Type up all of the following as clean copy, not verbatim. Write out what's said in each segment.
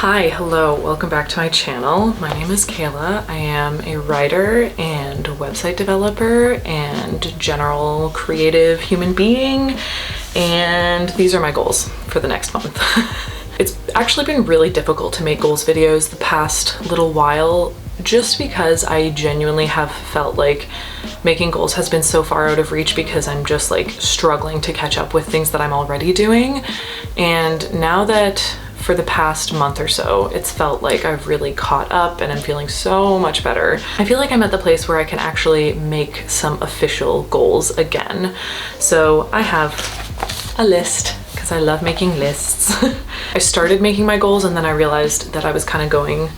Hi, hello, welcome back to my channel. My name is Kayla. I am a writer and website developer and general creative human being, and these are my goals for the next month. It's actually been really difficult to make goals videos the past little while just because I genuinely have felt like making goals has been so far out of reach because I'm just like struggling to catch up with things that I'm already doing. And now that for the past month or so, it's felt like I've really caught up and I'm feeling so much better. I feel like I'm at the place where I can actually make some official goals again. So I have a list because I love making lists. I started making my goals and then I realized that I was kind of going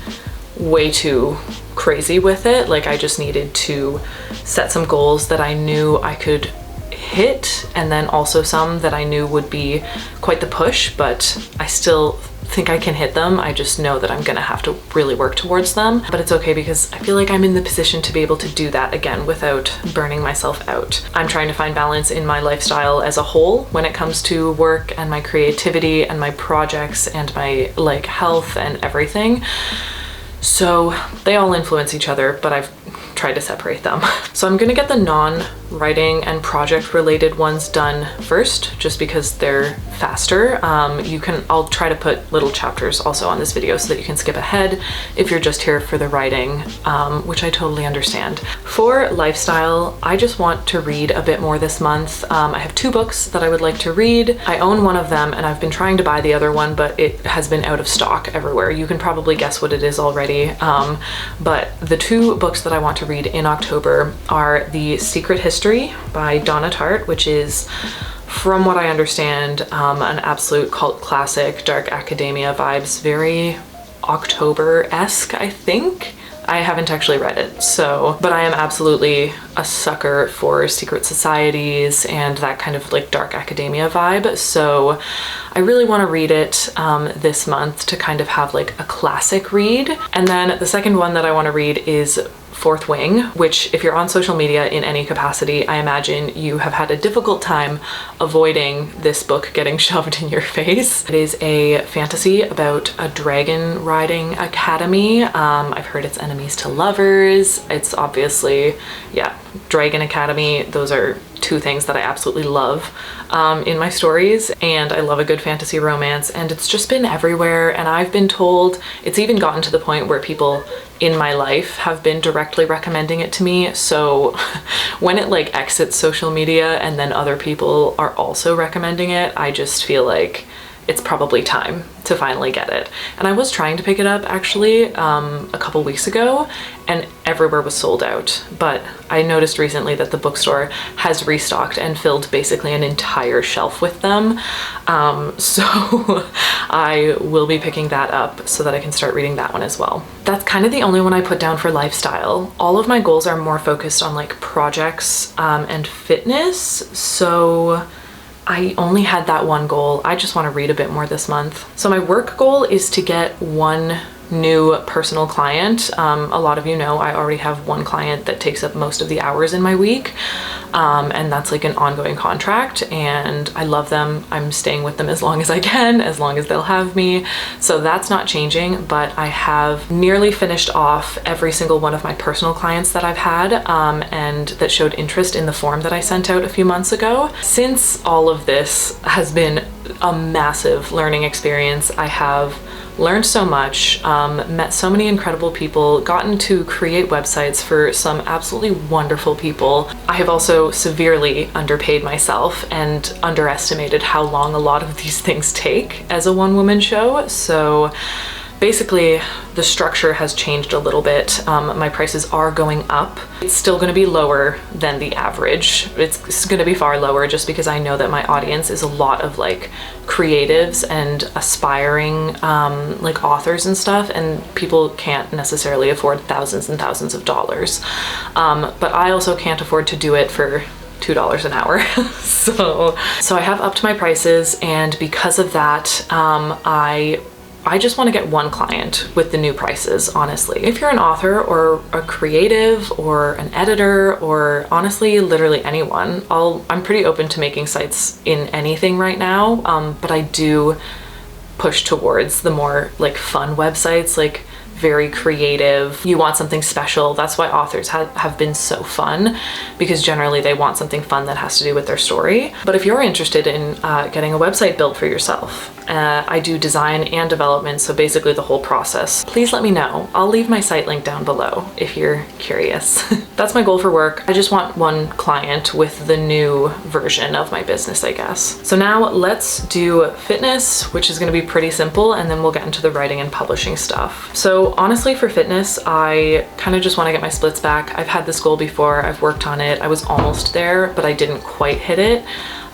way too crazy with it. Like I just needed to set some goals that I knew I could hit, and then also some that I knew would be quite the push, but I still think I can hit them. I just know that I'm gonna have to really work towards them, but it's okay because I feel like I'm in the position to be able to do that again without burning myself out. I'm trying to find balance in my lifestyle as a whole when it comes to work and my creativity and my projects and my like health and everything. So they all influence each other, but I've tried to separate them. So I'm gonna get the non-writing and project related ones done first, just because they're faster. I'll try to put little chapters also on this video so that you can skip ahead if you're just here for the writing, which I totally understand. For lifestyle, I just want to read a bit more this month. I have 2 books that I would like to read. I own one of them and I've been trying to buy the other one, but it has been out of stock everywhere. You can probably guess what it is already. But the 2 books that I want to read in October are The Secret History by Donna Tartt, which is, from what I understand, an absolute cult classic, dark academia vibes, very October-esque, I think. I haven't actually read it, but I am absolutely a sucker for secret societies and that kind of like dark academia vibe. So I really want to read it this month to kind of have like a classic read. And then the second one that I want to read is Fourth Wing, which if you're on social media in any capacity, I imagine you have had a difficult time avoiding this book getting shoved in your face. It is a fantasy about a dragon riding academy. I've heard it's enemies to lovers. It's obviously, yeah, Dragon Academy. Those are 2 things that I absolutely love in my stories, and I love a good fantasy romance, and it's just been everywhere. And I've been told, it's even gotten to the point where people in my life have been directly recommending it to me. So when it like exits social media and then other people are also recommending it, I just feel like it's probably time to finally get it. And I was trying to pick it up actually a couple weeks ago and everywhere was sold out. But I noticed recently that the bookstore has restocked and filled basically an entire shelf with them. So I will be picking that up so that I can start reading that one as well. That's kind of the only one I put down for lifestyle. All of my goals are more focused on like projects and fitness. So I only had that one goal. I just want to read a bit more this month. So my work goal is to get 1 new personal client. A lot of you know I already have 1 client that takes up most of the hours in my week. And that's like an ongoing contract and I love them. I'm staying with them as long as I can, as long as they'll have me. So that's not changing, but I have nearly finished off every single one of my personal clients that I've had and that showed interest in the form that I sent out a few months ago. Since all of this has been a massive learning experience, I have learned so much, met so many incredible people, gotten to create websites for some absolutely wonderful people. I have also severely underpaid myself and underestimated how long a lot of these things take as a one-woman show. So basically, the structure has changed a little bit. My prices are going up. It's still going to be lower than the average. It's going to be far lower just because I know that my audience is a lot of like creatives and aspiring like authors and stuff, and people can't necessarily afford thousands and thousands of dollars. But I also can't afford to do it for $2 an hour. So I have upped my prices, and because of that, I just want to get 1 client with the new prices, honestly. If you're an author or a creative or an editor or honestly literally anyone, I'm pretty open to making sites in anything right now, but I do push towards the more like fun websites, like very creative. You want something special. That's why authors have been so fun, because generally they want something fun that has to do with their story. But if you're interested in getting a website built for yourself, I do design and development, so basically the whole process. Please let me know. I'll leave my site link down below if you're curious. That's my goal for work. I just want one client with the new version of my business, I guess. So now let's do fitness, which is going to be pretty simple, and then we'll get into the writing and publishing stuff. So honestly, for fitness, I kind of just want to get my splits back. I've had this goal before. I've worked on it. I was almost there, but I didn't quite hit it.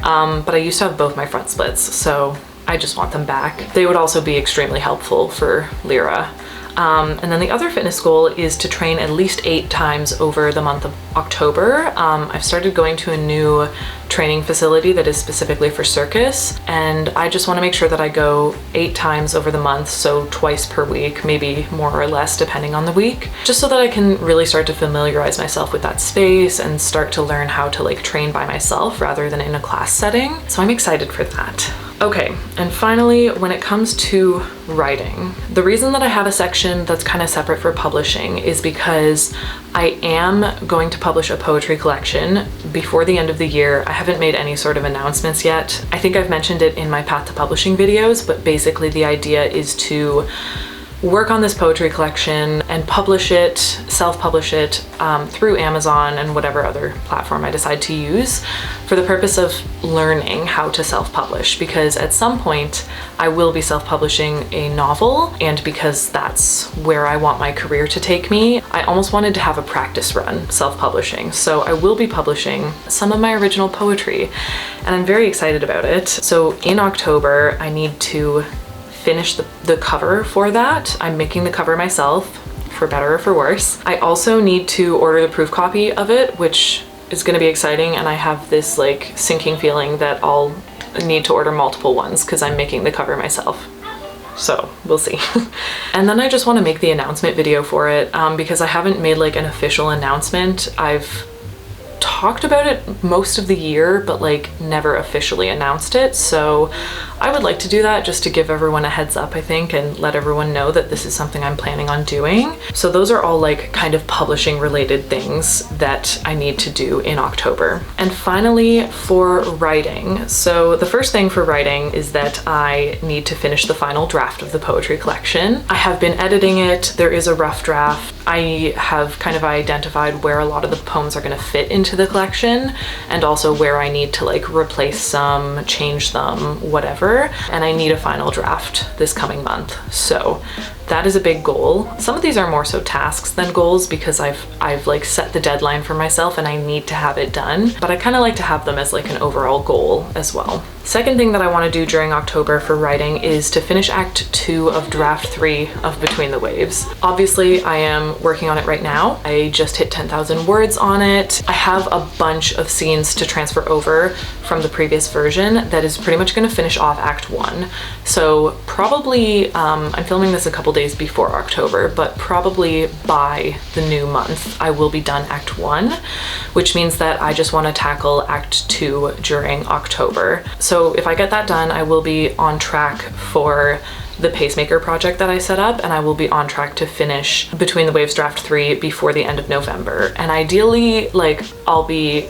But I used to have both my front splits, so I just want them back. They would also be extremely helpful for Lyra. And then the other fitness goal is to train at least 8 times over the month of October. I've started going to a new training facility that is specifically for circus, and I just want to make sure that I go 8 times over the month, so twice per week, maybe more or less depending on the week, just so that I can really start to familiarize myself with that space and start to learn how to like train by myself rather than in a class setting. So I'm excited for that. Okay, and finally, when it comes to writing, the reason that I have a section that's kind of separate for publishing is because I am going to publish a poetry collection before the end of the year. I haven't made any sort of announcements yet. I think I've mentioned it in my Path to Publishing videos, but basically the idea is to work on this poetry collection and publish it, self-publish it through Amazon and whatever other platform I decide to use, for the purpose of learning how to self-publish, because at some point I will be self-publishing a novel, and because that's where I want my career to take me, I almost wanted to have a practice run self-publishing. So I will be publishing some of my original poetry, and I'm very excited about it. So in October, I need to finish the cover for that. I'm making the cover myself, for better or for worse. I also need to order the proof copy of it, which is going to be exciting, and I have this like sinking feeling that I'll need to order multiple ones because I'm making the cover myself. So we'll see. And then I just want to make the announcement video for it because I haven't made like an official announcement. I've talked about it most of the year, but like never officially announced it. So I would like to do that just to give everyone a heads up, I think, and let everyone know that this is something I'm planning on doing. So those are all like kind of publishing related things that I need to do in October. And finally, for writing. So the first thing for writing is that I need to finish the final draft of the poetry collection. I have been editing it. There is a rough draft. I have kind of identified where a lot of the poems are going to fit into the collection, and also where I need to like replace some, change them, whatever. And I need a final draft this coming month. So that is a big goal. Some of these are more so tasks than goals because I've like set the deadline for myself and I need to have it done, but I kind of like to have them as like an overall goal as well. Second thing that I want to do during October for writing is to finish Act 2 of Draft 3 of Between the Waves. Obviously, I am working on it right now. I just hit 10,000 words on it. I have a bunch of scenes to transfer over from the previous version that is pretty much going to finish off Act 1. So probably, I'm filming this a couple days before October, but probably by the new month, I will be done Act 1, which means that I just want to tackle Act 2 during October. So if I get that done, I will be on track for the pacemaker project that I set up, and I will be on track to finish Between the Waves Draft 3 before the end of November. And ideally, like, I'll be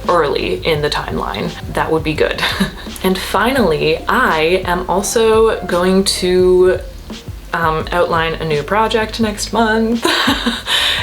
early in the timeline. That would be good. And finally, I am also going to outline a new project next month.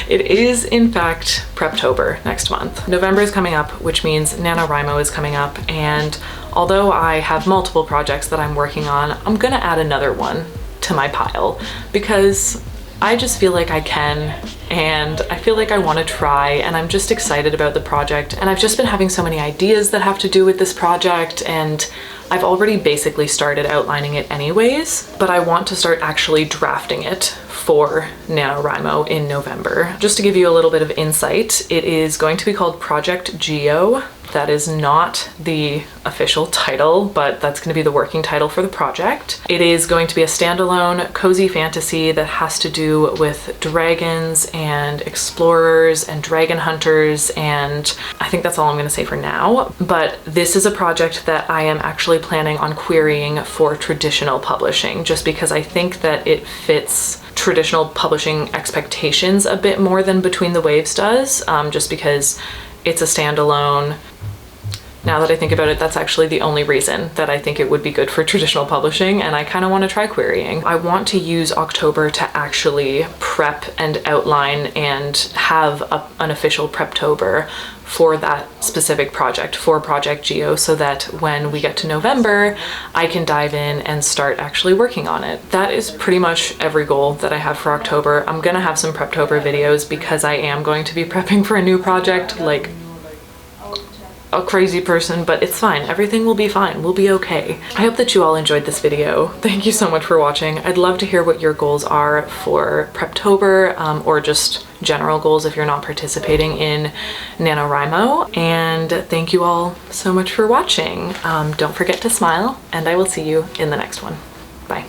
It is in fact Preptober next month. November is coming up, which means NaNoWriMo is coming up, and although I have multiple projects that I'm working on, I'm gonna add another one to my pile because I just feel like I can, and I feel like I want to try, and I'm just excited about the project, and I've just been having so many ideas that have to do with this project, and I've already basically started outlining it anyways, but I want to start actually drafting it for NaNoWriMo in November. Just to give you a little bit of insight, it is going to be called Project Geo. That is not the official title, but that's going to be the working title for the project. It is going to be a standalone cozy fantasy that has to do with dragons and explorers and dragon hunters, and I think that's all I'm going to say for now. But this is a project that I am actually planning on querying for traditional publishing, just because I think that it fits traditional publishing expectations a bit more than Between the Waves does, just because it's a standalone. Now that I think about it, that's actually the only reason that I think it would be good for traditional publishing, and I kind of want to try querying. I want to use October to actually prep and outline and have an official Preptober for that specific project, for Project Geo, so that when we get to November, I can dive in and start actually working on it. That is pretty much every goal that I have for October. I'm gonna have some Preptober videos because I am going to be prepping for a new project, like a crazy person, but it's fine. Everything will be fine. We'll be okay. I hope that you all enjoyed this video. Thank you so much for watching. I'd love to hear what your goals are for Preptober, or just general goals if you're not participating in NaNoWriMo. And thank you all so much for watching. Don't forget to smile, and I will see you in the next one. Bye.